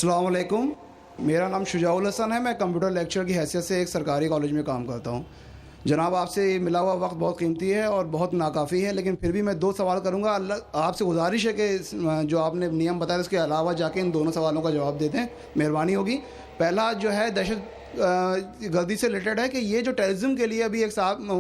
السلام علیکم، میرا نام شجاع الحسن ہے. میں کمپیوٹر لیکچر کی حیثیت سے ایک سرکاری کالج میں کام کرتا ہوں. جناب، آپ سے ملا ہوا وقت بہت قیمتی ہے اور بہت ناکافی ہے، لیکن پھر بھی میں 2 سوال کروں گا. آپ سے گزارش ہے کہ جو آپ نے نیم بتایا اس کے علاوہ جا کے ان دونوں سوالوں کا جواب دے دیں، مہربانی ہوگی. پہلا جو ہے دہشت گردی سے ریلیٹڈ ہے کہ یہ جو ٹیررزم کے لیے ابھی ایک صاحب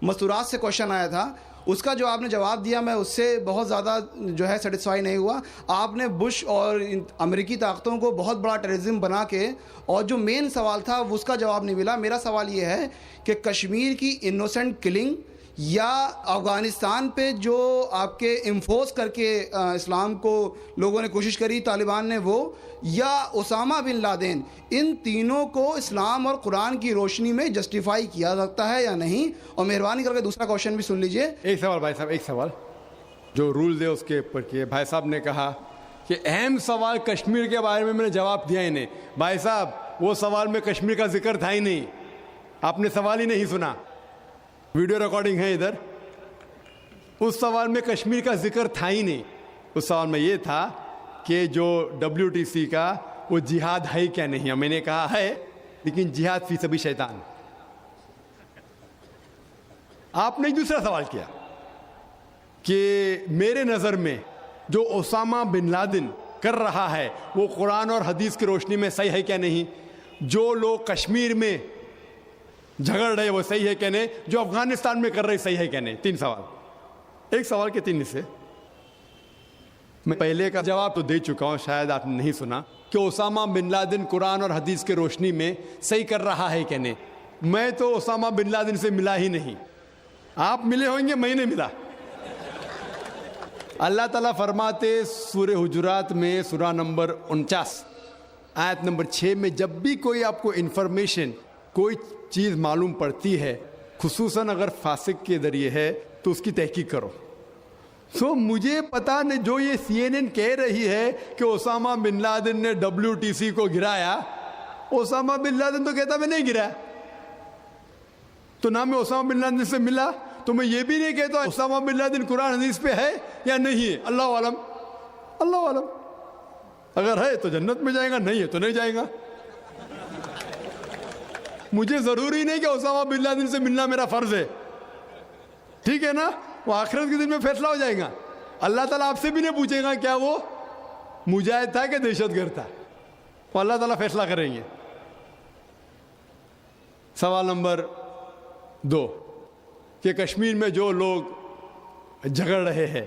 مستورات سے کوشچن آیا تھا، اس کا جو آپ نے جواب دیا میں اس سے بہت زیادہ جو ہے سیٹسفائی نہیں ہوا. آپ نے بش اور امریکی طاقتوں کو بہت بڑا ٹیررزم بنا کے، اور جو مین سوال تھا اس کا جواب نہیں ملا. میرا سوال یہ ہے کہ کشمیر کی انوسنٹ کلنگ یا افغانستان پہ جو آپ کے انفورس کر کے اسلام کو لوگوں نے کوشش کری طالبان نے، وہ یا اسامہ بن لادن، ان تینوں کو اسلام اور قرآن کی روشنی میں جسٹیفائی کیا سکتا ہے یا نہیں؟ اور مہربانی کر کے دوسرا کوشچن بھی سن لیجئے. ایک سوال بھائی صاحب، ایک سوال جو رولز ہے اس کے اوپر کیے. بھائی صاحب نے کہا کہ اہم سوال کشمیر کے بارے میں نے جواب دیا ہی نہیں. بھائی صاحب وہ سوال میں کشمیر کا ذکر تھا ہی نہیں، آپ نے سوال ہی نہیں سنا. ویڈیو ریکارڈنگ ہے ادھر. اس سوال میں کشمیر کا ذکر تھا ہی نہیں. اس سوال میں یہ تھا کہ جو WTC کا وہ جہاد ہے کیا نہیں. میں نے کہا ہے، لیکن جہاد فی سبیل شیطان. آپ نے دوسرا سوال کیا کہ میرے نظر میں جو اسامہ بن لادن کر رہا ہے وہ قرآن اور حدیث کی روشنی میں صحیح ہے کیا نہیں. جو لوگ کشمیر میں جھگڑ رہے وہ صحیح ہے کیا نہیں. جو افغانستان میں کر رہے صحیح ہے کیا نہیں. 3 سوال، ایک سوال کے 3 حصے. میں پہلے کا جواب تو دے چکا ہوں، شاید آپ نے نہیں سنا، کہ اسامہ بن لادن قرآن اور حدیث کی روشنی میں صحیح کر رہا ہے کہ نہیں. میں تو اسامہ بن لادن سے ملا ہی نہیں. آپ ملے ہوں گے، میں نہیں ملا. اللہ تعالیٰ فرماتے سورہ حجرات میں سورہ نمبر 49 آیت نمبر 6 میں، جب بھی کوئی آپ کو انفارمیشن، کوئی چیز معلوم پڑتی ہے، خصوصاً اگر فاسق کے ذریعے ہے، تو اس کی تحقیق کرو. مجھے پتا نہیں، جو یہ CNN کہہ رہی ہے کہ اسامہ بن لادن نے WTC کو گرایا، اسامہ بن لادن تو کہتا میں نہیں گرایا. تو نہ میں اسامہ بن لادن سے ملا، تو میں یہ بھی نہیں کہتا اسامہ بن لادن قرآن حدیث پہ ہے یا نہیں ہے. اللہ عالم، اللہ عالم. اگر ہے تو جنت میں جائے گا، نہیں ہے تو نہیں جائے گا. مجھے ضروری نہیں کہ اسامہ بن لادن سے ملنا میرا فرض ہے، ٹھیک ہے نا. وہ آخرت کے دن میں فیصلہ ہو جائے گا. اللہ تعالیٰ آپ سے بھی نہیں پوچھے گا کیا وہ مجاہد تھا کہ دہشت گرد تھا. وہ اللہ تعالیٰ فیصلہ کریں گے. سوال نمبر 2 کہ کشمیر میں جو لوگ جھگڑ رہے ہیں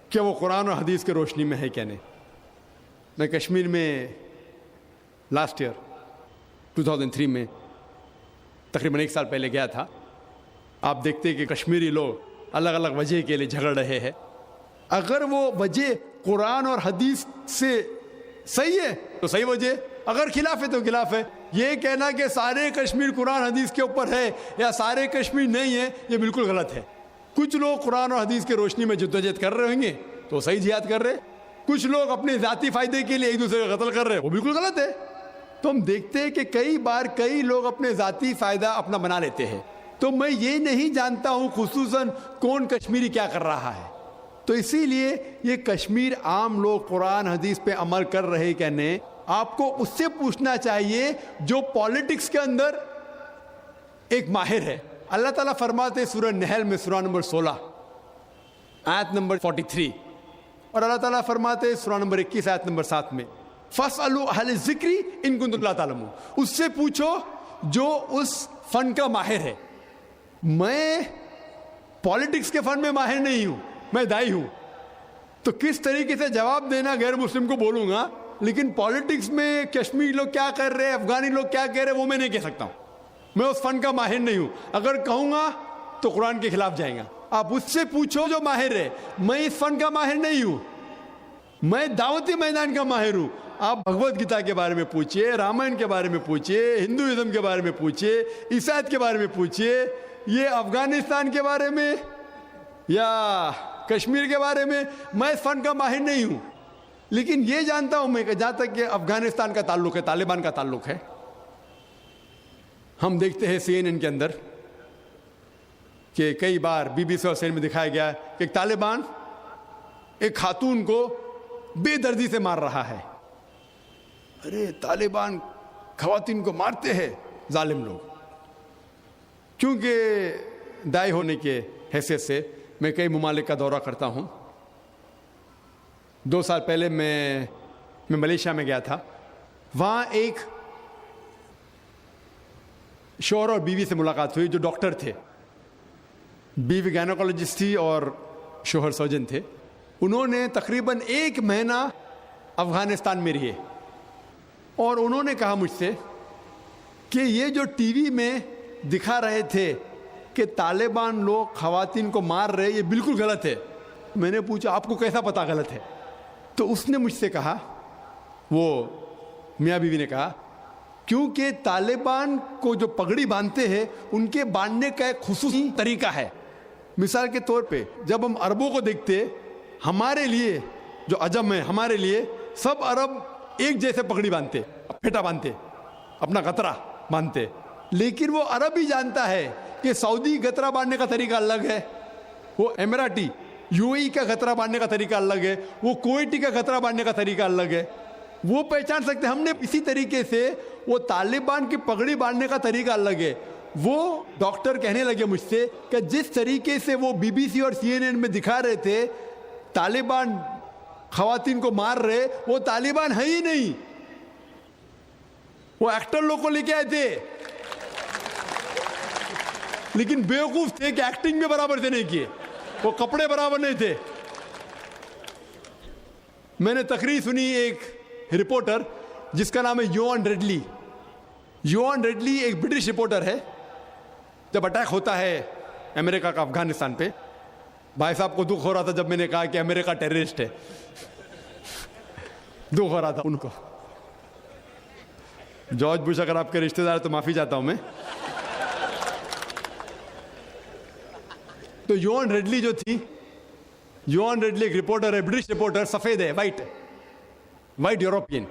کہ وہ قرآن اور حدیث کی روشنی میں ہے کیا نہیں. میں کشمیر میں لاسٹ ایئر 2003 میں تقریباً 1 سال پہلے گیا تھا. آپ دیکھتے کہ کشمیری لوگ الگ الگ وجہ کے لیے جھگڑ رہے ہیں. اگر وہ وجہ قرآن اور حدیث سے صحیح ہے تو صحیح وجہ، اگر خلاف ہے تو خلاف ہے. یہ کہنا کہ سارے کشمیر قرآن حدیث کے اوپر ہے یا سارے کشمیر نہیں ہے، یہ بالکل غلط ہے. کچھ لوگ قرآن اور حدیث کی روشنی میں جدوجہد کر رہے ہوں گے تو صحیح جہاد کر رہے. کچھ لوگ اپنے ذاتی فائدے کے لیے ایک دوسرے کا قتل کر رہے، وہ بالکل غلط ہے. تو ہم دیکھتے ہیں کہ کئی بار کئی لوگ اپنے ذاتی فائدہ اپنا بنا لیتے ہیں. تو میں یہ نہیں جانتا ہوں خصوصاً کون کشمیری کیا کر رہا ہے. تو اسی لیے یہ کشمیر عام لوگ قرآن حدیث پہ عمل کر رہے کہ نہیں، آپ کو اس سے پوچھنا چاہیے جو پالیٹکس کے اندر ایک ماہر ہے. اللہ تعالیٰ فرماتے سورہ نحل میں سورہ نمبر 16 آیت نمبر 43، اور اللہ تعالیٰ فرماتے سورہ نمبر 21 آیت نمبر 7 میں، فَاسْأَلُوا أَهْلَ الذِّكْرِ إِن كُنتُمْ لَا تَعْلَمُونَ. اس سے پوچھو جو اس فن کا ماہر ہے. میں پالیٹکس کے فن میں ماہر نہیں ہوں، میں دائی ہوں. تو کس طریقے سے جواب دینا غیر مسلم کو بولوں گا، لیکن پالیٹکس میں کشمیری لوگ کیا کر رہے ہیں، افغانی لوگ کیا کہہ رہے ہیں، وہ میں نہیں کہہ سکتا ہوں. میں اس فن کا ماہر نہیں ہوں. اگر کہوں گا تو قرآن کے خلاف جائیں گا. آپ اس سے پوچھو جو ماہر ہے. میں اس فن کا ماہر نہیں ہوں، میں دعوتی میدان کا ماہر ہوں. آپ بھگوت گیتا کے بارے میں پوچھئے، رامائن کے بارے میں پوچھئے، ہندوازم کے بارے میں پوچھئے، عیسائیت کے بارے میں پوچھئے. یہ افغانستان کے بارے میں یا کشمیر کے بارے میں میں اس فن کا ماہر نہیں ہوں. لیکن یہ جانتا ہوں میں کہ جہاں تک کہ افغانستان کا تعلق ہے، طالبان کا تعلق ہے، ہم دیکھتے ہیں CNN کے اندر کہ کئی بار BBC اور CNN میں دکھایا گیا کہ طالبان ایک خاتون کو بے دردی سے مار رہا ہے. ارے طالبان خواتین کو مارتے ہیں ظالم لوگ. کیونکہ دائی ہونے کے حیثیت سے میں کئی ممالک کا دورہ کرتا ہوں. 2 سال پہلے میں ملیشیا میں گیا تھا. وہاں ایک شوہر اور بیوی سے ملاقات ہوئی جو ڈاکٹر تھے. بیوی گائنیکولوجسٹ تھی اور شوہر سرجن تھے. انہوں نے تقریباً 1 مہینہ افغانستان میں رہے اور انہوں نے کہا مجھ سے کہ یہ جو ٹی وی میں دکھا رہے تھے کہ طالبان لوگ خواتین کو مار رہے یہ بالکل غلط ہے. میں نے پوچھا آپ کو کیسا پتا غلط ہے؟ تو اس نے مجھ سے کہا, وہ میاں بیوی نے کہا, کیونکہ طالبان کو جو پگڑی باندھتے ہیں ان کے باندھنے کا ایک خصوصی طریقہ ہے. مثال کے طور پہ جب ہم عربوں کو دیکھتے, ہمارے لیے جو عجم ہے ہمارے لیے سب عرب ایک جیسے پگڑی باندھتے, پھیٹا باندھتے, اپنا غترہ باندھتے. لیکن وہ عرب ہی جانتا ہے کہ سعودی غترہ باندھنے کا طریقہ الگ ہے, وہ اماراتی یو اے ای کا غترہ باندھنے کا طریقہ الگ ہے, وہ کویٹی کا غترہ باندھنے کا طریقہ الگ ہے. وہ پہچان سکتے. ہم نے اسی طریقے سے وہ طالبان کی پگڑی باندھنے کا طریقہ الگ ہے. وہ ڈاکٹر کہنے لگے مجھ سے کہ جس طریقے سے وہ بی بی سی اور سی این این میں دکھا رہے تھے طالبان خواتین کو مار رہے, وہ طالبان ہے ہی نہیں, وہ ایکٹر لوگ کو لے کے آئے تھے, لیکن بیوقوف تھے کہ ایکٹنگ میں برابر سے نہیں کیے, وہ کپڑے برابر نہیں تھے. میں نے تقریر سنی ایک رپورٹر جس کا نام ہے یوان ریڈلی. یوان ریڈلی ایک برٹش رپورٹر ہے. جب اٹیک ہوتا ہے امریکہ کا افغانستان پہ, بھائی صاحب کو دکھ ہو رہا تھا جب میں نے کہا کہ امریکہ ٹیررسٹ ہے, دکھ ہو رہا تھا ان کو. جارج بش اگر آپ کے رشتہ دار تو معافی چاہتا ہوں میں. تو یوان ریڈلی جو تھی, یوان ریڈلی ایک رپورٹر ہے, برٹش رپورٹر, سفید ہے, وائٹ یورپین.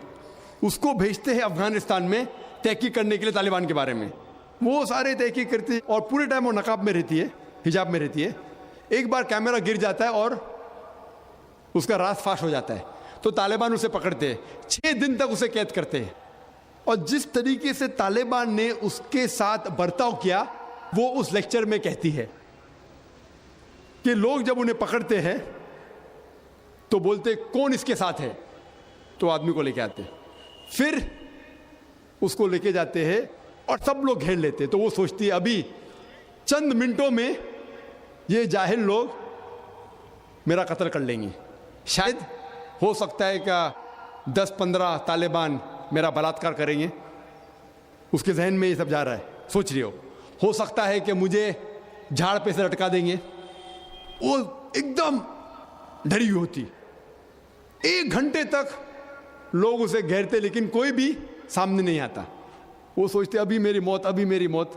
اس کو بھیجتے ہیں افغانستان میں تحقیق کرنے کے لیے طالبان کے بارے میں. وہ سارے تحقیق کرتے ہیں اور پورے ٹائم وہ نقاب میں رہتی ہے, حجاب میں رہتی ہے. ایک بار کیمرہ گر جاتا ہے اور اس کا راز فاش ہو جاتا ہے, تو طالبان اسے پکڑتے ہیں, 6 دن تک اسے قید کرتے ہیں. اور جس طریقے سے طالبان نے اس کے ساتھ برتاؤ کیا وہ اس لیکچر میں کہتی ہے کہ لوگ جب انہیں پکڑتے ہیں تو بولتے کون اس کے ساتھ ہے, تو آدمی کو لے کے آتے, پھر اس کو لے کے جاتے ہیں اور سب لوگ گھیر لیتے. تو وہ سوچتی ہے ابھی چند منٹوں میں یہ جاہل لوگ میرا قتل کر لیں گے. شاید ہو سکتا ہے کہ 10-15 طالبان میرا بلاತ್ಕಾರ کریں گے. اس کے ذہن میں یہ سب جا رہا ہے, سوچ رہی ہو سکتا ہے کہ مجھے جھاڑ پہ سے لٹکا دیں گے. وہ ایک دم ڈری ہوئی ہوتی. 1 گھنٹے تک لوگ اسے گھیرتے لیکن کوئی بھی سامنے نہیں آتا. وہ سوچتے ابھی میری موت, ابھی میری موت.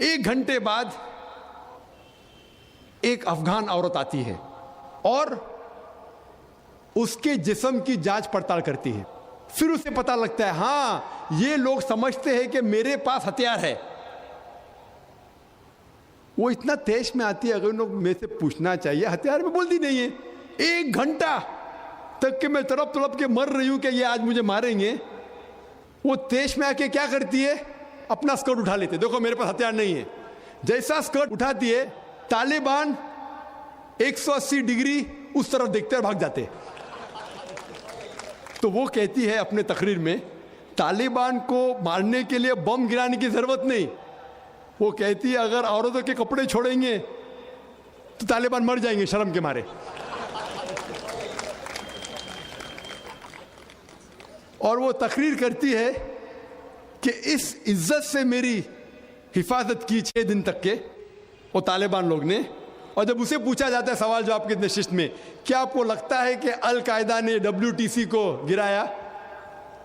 1 گھنٹے بعد ایک افغان عورت آتی ہے اور اس کے جسم کی جانچ پڑتال کرتی ہے. پھر اسے پتا لگتا ہے ہاں یہ لوگ سمجھتے ہیں کہ میرے پاس ہتھیار ہے. وہ اتنا تیش میں آتی ہے, اگر لوگ میں سے پوچھنا چاہیے ہتھیار میں, بولتی نہیں ہے. 1 گھنٹہ تک کہ میں تڑپ کے مر رہی ہوں کہ یہ آج مجھے ماریں گے. وہ تیش میں آ کے کیا کرتی ہے, اپنا اسکرٹ اٹھا لیتے, دیکھو میرے پاس ہتھیار نہیں ہے. جیسا اسکرٹ اٹھاتی ہے طالبان 180 ڈگری اس طرف دیکھتے اور بھاگ جاتے. تو وہ کہتی ہے اپنے تقریر میں طالبان کو مارنے کے لیے بم گرانے کی ضرورت نہیں. وہ کہتی ہے اگر عورتوں کے کپڑے چھوڑیں گے تو طالبان مر جائیں گے شرم کے مارے. اور وہ تقریر کرتی ہے کہ اس عزت سے میری حفاظت کی 6 دن تک کے وہ طالبان لوگ نے. اور جب اسے پوچھا جاتا ہے سوال جواب کی نشست میں کیا آپ کو لگتا ہے کہ القاعدہ نے WTC کو گرایا,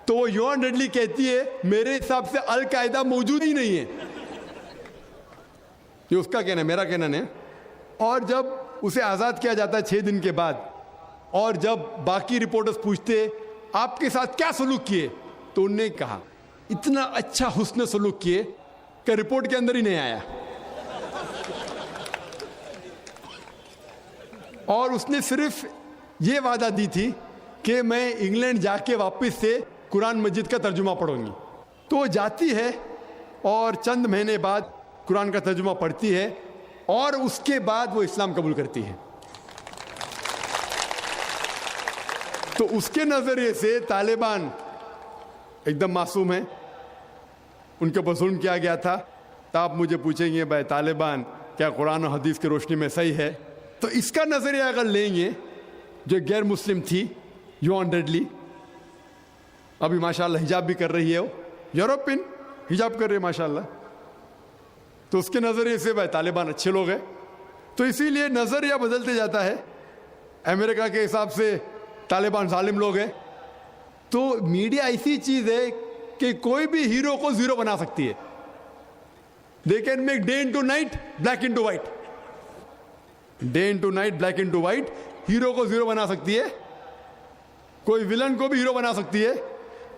تو وہ یوان ریڈلی کہتی ہے میرے حساب سے القاعدہ موجود ہی نہیں ہے. یہ اس کا کہنا ہے, میرا کہنا نہیں. اور جب اسے آزاد کیا جاتا ہے 6 دن کے بعد, اور جب باقی رپورٹرز پوچھتے آپ کے ساتھ کیا سلوک کیے, تو انہوں نے کہا اتنا اچھا حسن سلوک کیے کہ رپورٹ کے اندر ہی نہیں آیا. اور اس نے صرف یہ وعدہ دی تھی کہ میں انگلینڈ جا کے واپس سے قرآن مجید کا ترجمہ پڑھوں گی. تو وہ جاتی ہے اور چند مہینے بعد قرآن کا ترجمہ پڑھتی ہے اور اس کے بعد وہ اسلام قبول کرتی ہے. تو اس کے نظریے سے طالبان ایک دم معصوم ہیں, ان کے اوپر ظلم کیا گیا تھا. تو آپ مجھے پوچھیں گے بھائی طالبان کیا قرآن و حدیث کی روشنی میں صحیح ہے؟ تو اس کا نظریہ اگر لیں گے, جو غیر مسلم تھی یوانڈیڈلی, ابھی ماشاءاللہ حجاب بھی کر رہی ہے, وہ یورپین حجاب کر رہی ہے ماشاءاللہ, تو اس کے نظریے سے بھائی طالبان اچھے لوگ ہیں. تو اسی لیے نظریہ بدلتے جاتا ہے. امریکہ کے حساب سے طالبان ظالم لوگ ہیں. تو میڈیا ایسی چیز ہے کہ کوئی بھی ہیرو کو زیرو بنا سکتی ہے. They can make day into night black into white, day into night black into white. Hero کو زیرو بنا سکتی ہے, کوئی ولن کو بھی ہیرو بنا سکتی ہے.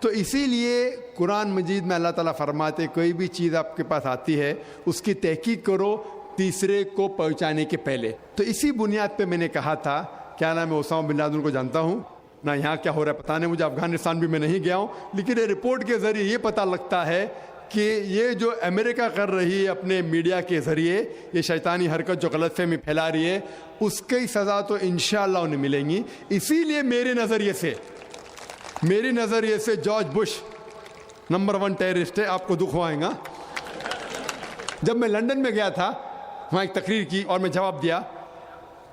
تو اسی لیے قرآن مجید میں اللہ تعالیٰ فرماتے کوئی بھی چیز آپ کے پاس آتی ہے اس کی تحقیق کرو تیسرے کو پہنچانے کے پہلے. تو اسی بنیاد پہ میں نے کہا تھا, کیا نام ہے, اسامہ بن لادن کو جانتا ہوں نہ, یہاں کیا ہو رہا ہے پتہ نہیں مجھے, افغانستان بھی میں نہیں گیا ہوں, لیکن یہ رپورٹ کے ذریعے یہ پتہ لگتا ہے کہ یہ جو امریکہ کر رہی ہے اپنے میڈیا کے ذریعے, یہ شیطانی حرکت جو غلط فہمی پھیلا رہی ہے, اس کی سزا تو انشاءاللہ انہیں ملیں گی. اسی لیے میرے نظریے سے جارج بش نمبر 1 ٹیررسٹ ہے. آپ کو دکھ ہوائے گا. جب میں لندن میں گیا تھا, وہاں ایک تقریر کی اور میں جواب دیا,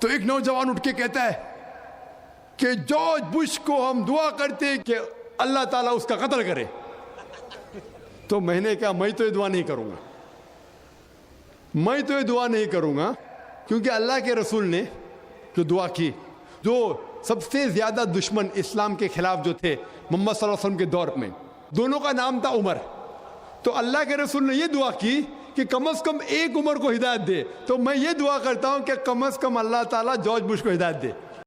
تو ایک نوجوان اٹھ کے کہتا ہے کہ جارج بش کو ہم دعا کرتے ہیں کہ اللہ تعالیٰ اس کا قتل کرے. تو میں نے کہا میں تو یہ دعا نہیں کروں گا, کیونکہ اللہ کے رسول نے جو دعا کی, جو سب سے زیادہ دشمن اسلام کے خلاف جو تھے محمد صلی اللہ علیہ وسلم کے دور میں, دونوں کا نام تھا عمر. تو اللہ کے رسول نے یہ دعا کی کہ کم از کم ایک عمر کو ہدایت دے. تو میں یہ دعا کرتا ہوں کہ کم از کم اللہ تعالیٰ جارج بش کو ہدایت دے.